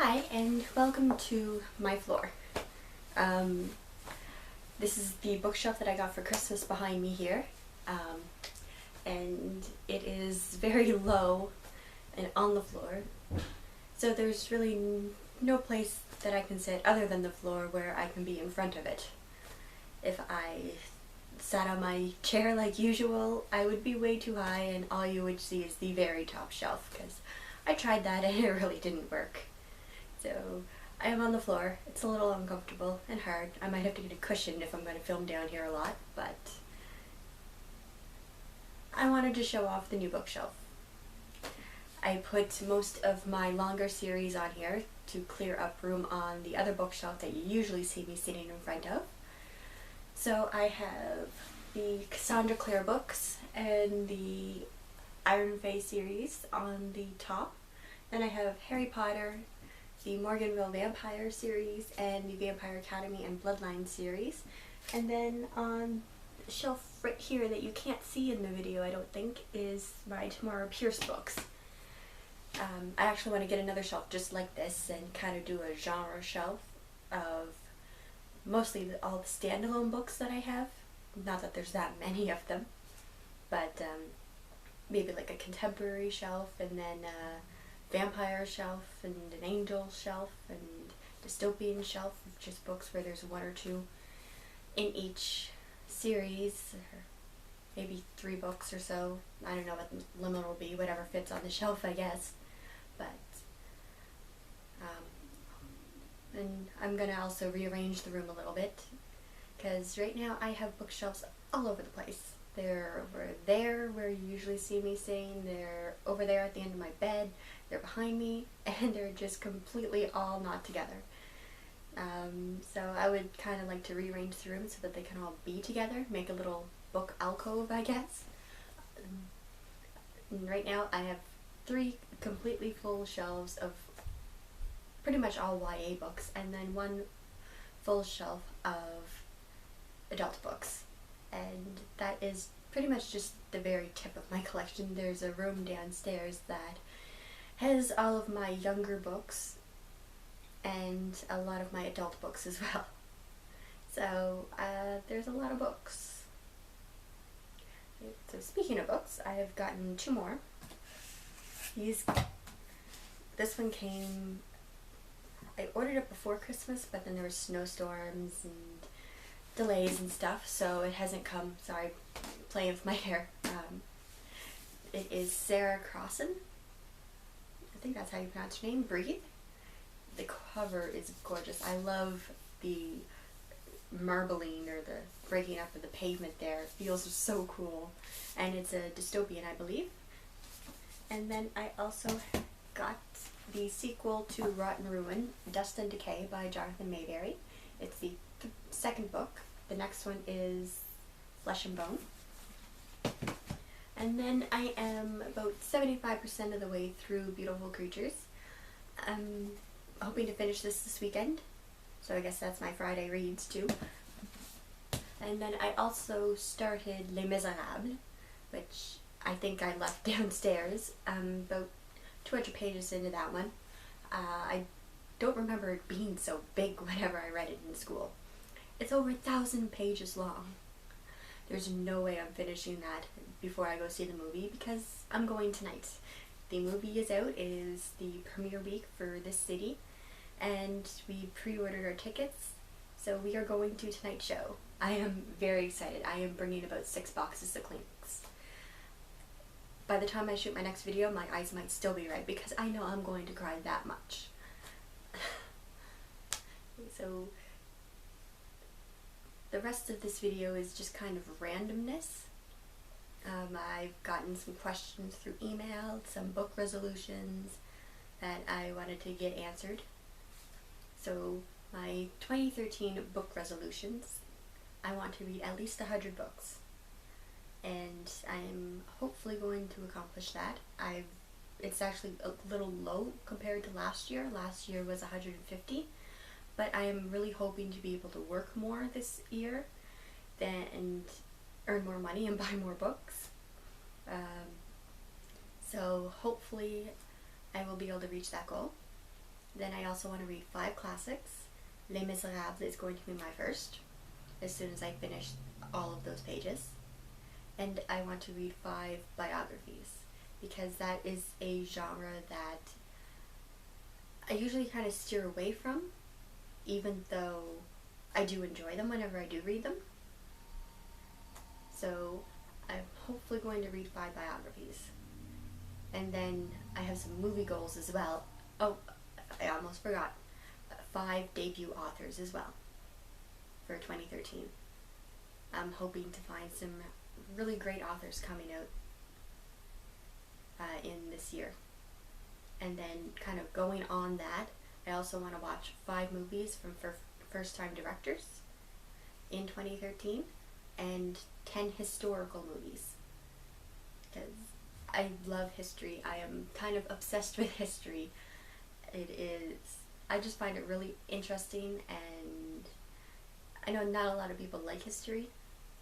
Hi, and welcome to my floor. Um, this is the bookshelf that I got for Christmas behind me here, and it is very low and on the floor, so there's really no place that I can sit other than the floor where I can be in front of it. If I sat on my chair like usual, I would be way too high and all you would see is the very top shelf, because I tried that and it really didn't work. So I am on the floor. It's a little uncomfortable and hard. I might have to get a cushion if I'm going to film down here a lot, but I wanted to show off the new bookshelf. I put most of my longer series on here to clear up room on the other bookshelf that you usually see me sitting in front of. So I have the Cassandra Clare books and the Iron Fae series on the top. Then I have Harry Potter, the Morganville Vampire series, and the Vampire Academy and Bloodline series. And then on the shelf right here that you can't see in the video, I don't think, is my Tamara Pierce books. I actually want to get another shelf just like this and kind of do a genre shelf of mostly all the standalone books that I have. Not that there's that many of them, but maybe like a contemporary shelf, and then vampire shelf, and an angel shelf, and dystopian shelf of just books where there's one or two in each series, or maybe 3 books or so. I don't know what the limit will be, whatever fits on the shelf, I guess. But and I'm gonna also rearrange the room a little bit, because right now I have bookshelves all over the place. They're over there where you usually see me sitting, they're over there at the end of my bed, they're behind me, and they're just completely all not together. So I would kind of like to rearrange the room so that they can all be together, make a little book alcove, I guess. And right now I have 3 completely full shelves of pretty much all YA books, and then 1 full shelf of adult books. And that is pretty much just the very tip of my collection. There's a room downstairs that has all of my younger books and a lot of my adult books as well. So there's a lot of books. So speaking of books, I have gotten 2 more. This one came, I ordered it before Christmas, but then there were snowstorms and delays and stuff, so it hasn't come. Sorry, playing with my hair. It is Sarah Crossan. I think that's how you pronounce her name. Breathe. The cover is gorgeous. I love the marbling or the breaking up of the pavement there. It feels so cool. And it's a dystopian, I believe. And then I also got the sequel to Rotten Ruin, Dust and Decay by Jonathan Mayberry. It's the 2nd book. The next one is Flesh and Bone. And then I am about 75% of the way through Beautiful Creatures. I'm hoping to finish this weekend, so I guess that's my Friday reads too. And then I also started Les Miserables, which I think I left downstairs. About 200 pages into that one. I don't remember it being so big whenever I read it in school. It's over 1,000 pages long. There's no way I'm finishing that before I go see the movie, because I'm going tonight. The movie is out. It is the premiere week for this city, and we pre-ordered our tickets, so we are going to tonight's show. I am very excited. I am bringing about 6 boxes of Kleenex. By the time I shoot my next video, my eyes might still be red, because I know I'm going to cry that much. So the rest of this video is just kind of randomness. I've gotten some questions through email, some book resolutions that I wanted to get answered. So my 2013 book resolutions, I want to read at least 100 books. And I'm hopefully going to accomplish that. It's actually a little low compared to last year. Last year was 150. But I am really hoping to be able to work more this year and earn more money and buy more books. So hopefully I will be able to reach that goal. Then I also want to read 5 classics. Les Miserables is going to be my first, as soon as I finish all of those pages. And I want to read 5 biographies, because that is a genre that I usually kind of steer away from, even though I do enjoy them whenever I do read them. So I'm hopefully going to read 5 biographies. And then I have some movie goals as well. Oh, I almost forgot. 5 debut authors as well for 2013. I'm hoping to find some really great authors coming out in this year. And then kind of going on that, I also want to watch 5 movies from first-time directors in 2013 and 10 historical movies, because I love history. I am kind of obsessed with history. I just find it really interesting, and I know not a lot of people like history,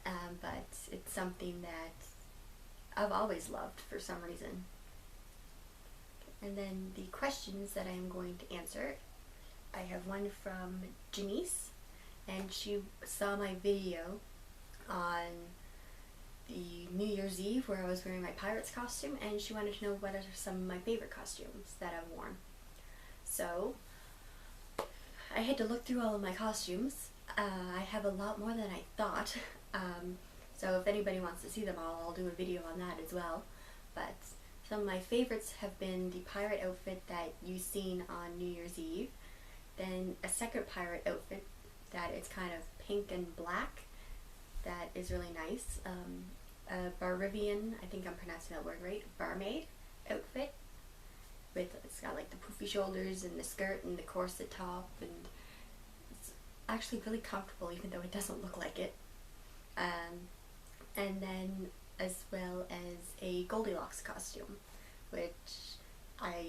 but it's something that I've always loved for some reason. And then the questions that I am going to answer, I have one from Janice, and she saw my video on the New Year's Eve where I was wearing my pirate's costume, and she wanted to know what are some of my favorite costumes that I've worn. So I had to look through all of my costumes. I have a lot more than I thought, so if anybody wants to see them all, I'll do a video on that as well. But some of my favorites have been the pirate outfit that you've seen on New Year's Eve, then a second pirate outfit that it's kind of pink and black, that is really nice, a Barivian, I think I'm pronouncing that word right, barmaid outfit, it's got like the poofy shoulders and the skirt and the corset top, and it's actually really comfortable even though it doesn't look like it. And then as well as a Goldilocks costume, which I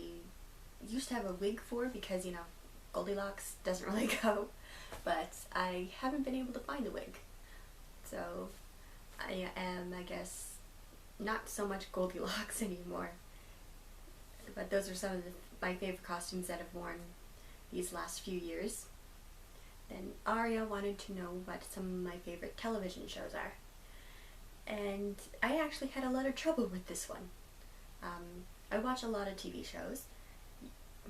used to have a wig for because, you know, Goldilocks doesn't really go, but I haven't been able to find a wig. So I am, I guess, not so much Goldilocks anymore. But those are some of my favorite costumes that I've worn these last few years. Then Aria wanted to know what some of my favorite television shows are. And I actually had a lot of trouble with this one. I watch a lot of TV shows.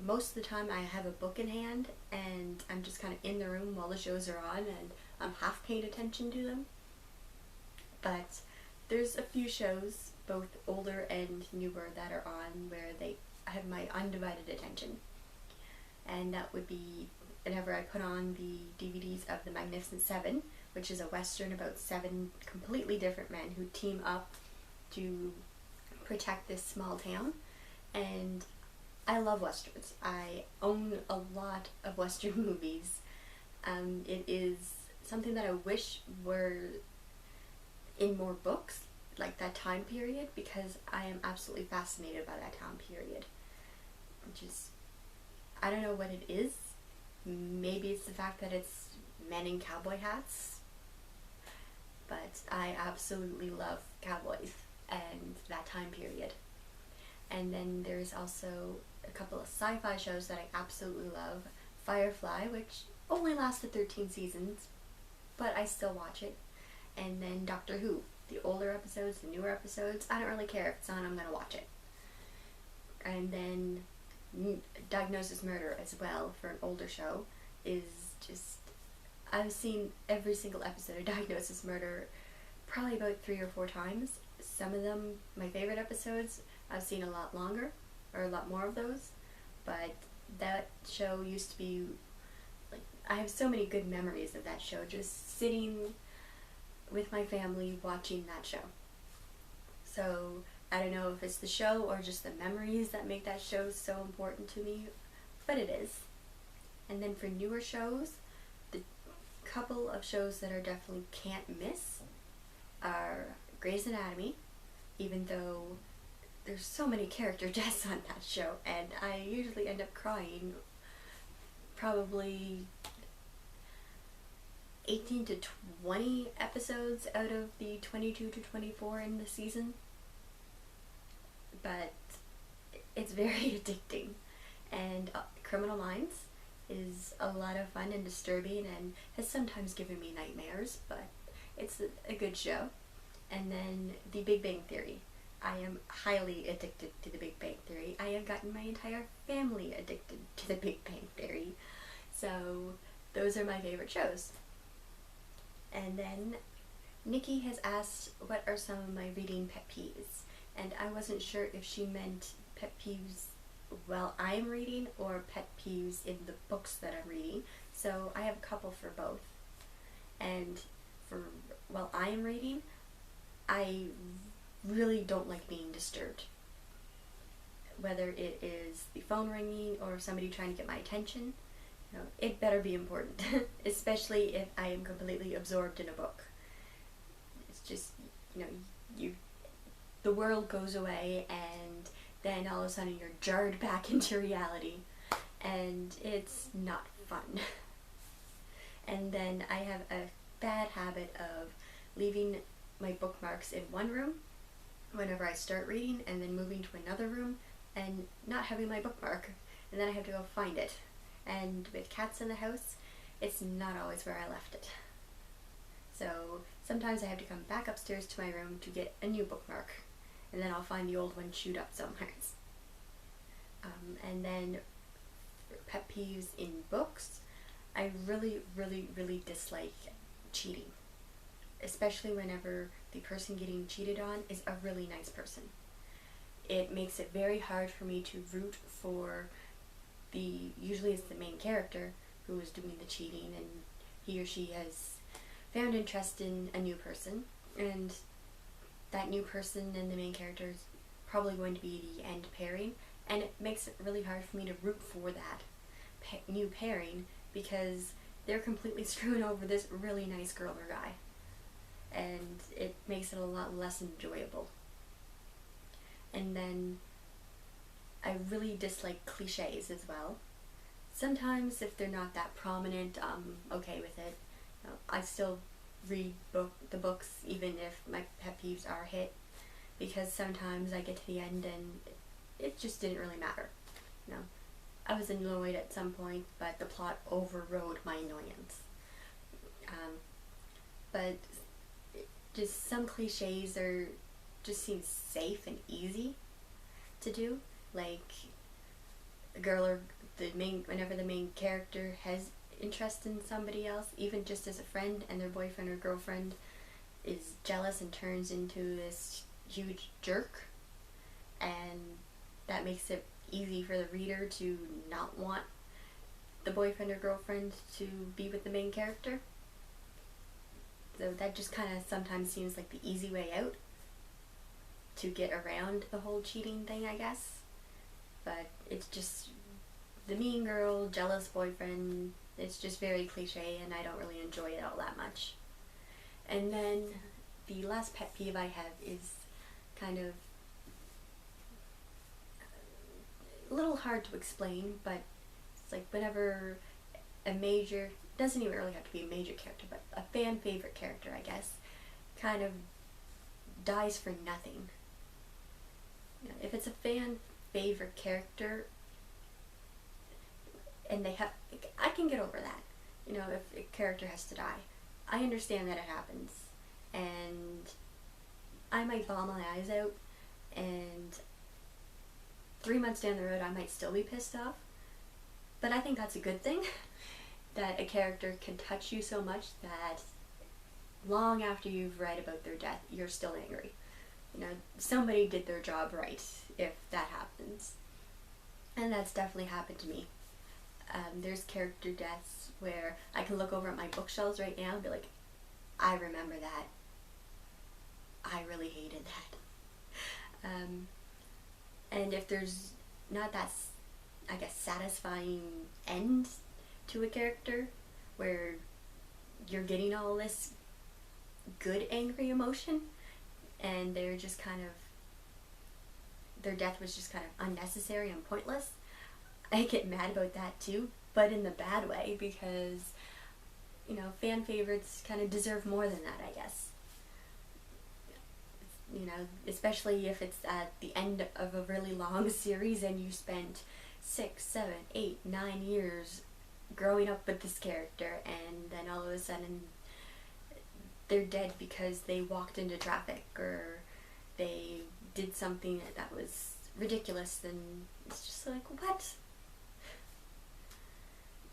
Most of the time I have a book in hand and I'm just kind of in the room while the shows are on and I'm half paying attention to them. But there's a few shows, both older and newer, that are on where they have my undivided attention. And that would be whenever I put on the DVDs of The Magnificent Seven, which is a western about 7 completely different men who team up to protect this small town. And I love westerns. I own a lot of western movies. It is something that I wish were in more books, like that time period, because I am absolutely fascinated by that time period. Which is, I don't know what it is. Maybe it's the fact that it's men in cowboy hats, but I absolutely love cowboys and that time period. And then there's also a couple of sci-fi shows that I absolutely love. Firefly, which only lasted 13 seasons, but I still watch it. And then Doctor Who, the older episodes, the newer episodes, I don't really care if it's on, I'm gonna watch it. And then Diagnosis Murder as well, for an older show, is just, I've seen every single episode of Diagnosis Murder probably about 3 or 4 times. Some of them, my favorite episodes, I've seen a lot longer, or a lot more of those, but that show used to be, like, I have so many good memories of that show, just sitting with my family watching that show. So I don't know if it's the show or just the memories that make that show so important to me, but it is. And then for newer shows, the couple of shows that are definitely can't miss are Grey's Anatomy, even though there's so many character deaths on that show, and I usually end up crying probably 18 to 20 episodes out of the 22 to 24 in the season. But it's very addicting, and Criminal Minds is a lot of fun and disturbing and has sometimes given me nightmares, but it's a good show. And then The Big Bang Theory. I am highly addicted to The Big Bang Theory. I have gotten my entire family addicted to The Big Bang Theory. So those are my favorite shows. And then Nikki has asked what are some of my reading pet peeves. And I wasn't sure if she meant pet peeves while I'm reading or pet peeves in the books that I'm reading. So I have a couple for both. And for while I'm reading, I really don't like being disturbed. Whether it is the phone ringing or somebody trying to get my attention, it better be important, especially if I am completely absorbed in a book. It's just, the world goes away and then all of a sudden you're jarred back into reality, and it's not fun. And then I have a bad habit of leaving my bookmarks in one room whenever I start reading and then moving to another room and not having my bookmark, and then I have to go find it. And with cats in the house, it's not always where I left it. So sometimes I have to come back upstairs to my room to get a new bookmark, and then I'll find the old one chewed up somewhere. And then pet peeves in books, I really, really, really dislike cheating. Especially whenever the person getting cheated on is a really nice person. It makes it very hard for me to root for usually it's the main character who is doing the cheating, and he or she has found interest in a new person, and that new person and the main character is probably going to be the end pairing, and it makes it really hard for me to root for that new pairing because they're completely screwing over this really nice girl or guy, and it makes it a lot less enjoyable. And then I really dislike cliches as well. Sometimes if they're not that prominent, I'm okay with it. I still read the books even if my pet peeves are hit, because sometimes I get to the end and it just didn't really matter. I was annoyed at some point, but the plot overrode my annoyance. But just some cliches just seem safe and easy to do. Like a girl or whenever the main character has interest in somebody else, even just as a friend, and their boyfriend or girlfriend is jealous and turns into this huge jerk, and that makes it easy for the reader to not want the boyfriend or girlfriend to be with the main character. So that just kind of sometimes seems like the easy way out to get around the whole cheating thing, I guess. But it's just the mean girl, jealous boyfriend, it's just very cliche, and I don't really enjoy it all that much. And then the last pet peeve I have is kind of a little hard to explain, but it's like whenever doesn't even really have to be a major character, but a fan favorite character, I guess, kind of dies for nothing. If it's a fan favorite character and I can get over that. If a character has to die, I understand that it happens, and I might bawl my eyes out, and 3 months down the road I might still be pissed off, but I think that's a good thing. That a character can touch you so much that long after you've read about their death, you're still angry. Somebody did their job right if that happens. And that's definitely happened to me. There's character deaths where I can look over at my bookshelves right now and be like, I remember that. I really hated that. And if there's not that, I guess, satisfying end to a character where you're getting all this good angry emotion and their death was just kind of unnecessary and pointless, I get mad about that too, but in the bad way, because fan favorites kind of deserve more than that, I guess. Especially if it's at the end of a really long series and you spent 6, 7, 8, 9 years growing up with this character, and then all of a sudden they're dead because they walked into traffic or they did something that was ridiculous. And it's just like, what?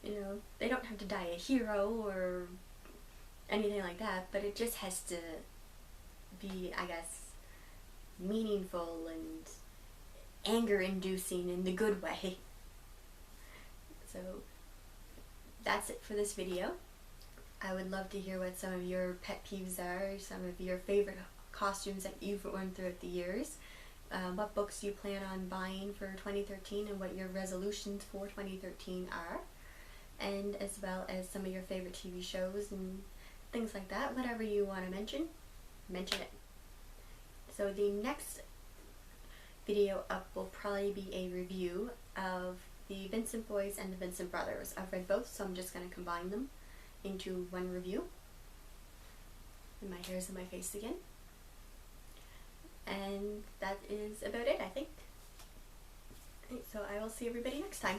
You know, they don't have to die a hero or anything like that, but it just has to be, I guess, meaningful and anger-inducing in the good way. So that's it for this video. I would love to hear what some of your pet peeves are, some of your favorite costumes that you've worn throughout the years, what books you plan on buying for 2013 and what your resolutions for 2013 are, and as well as some of your favorite TV shows and things like that. Whatever you want to mention it. So the next video up will probably be a review of the Vincent Boys and the Vincent Brothers. I've read both, so I'm just going to combine them into one review. And my hair's in my face again. And that is about it, I think. So I will see everybody next time.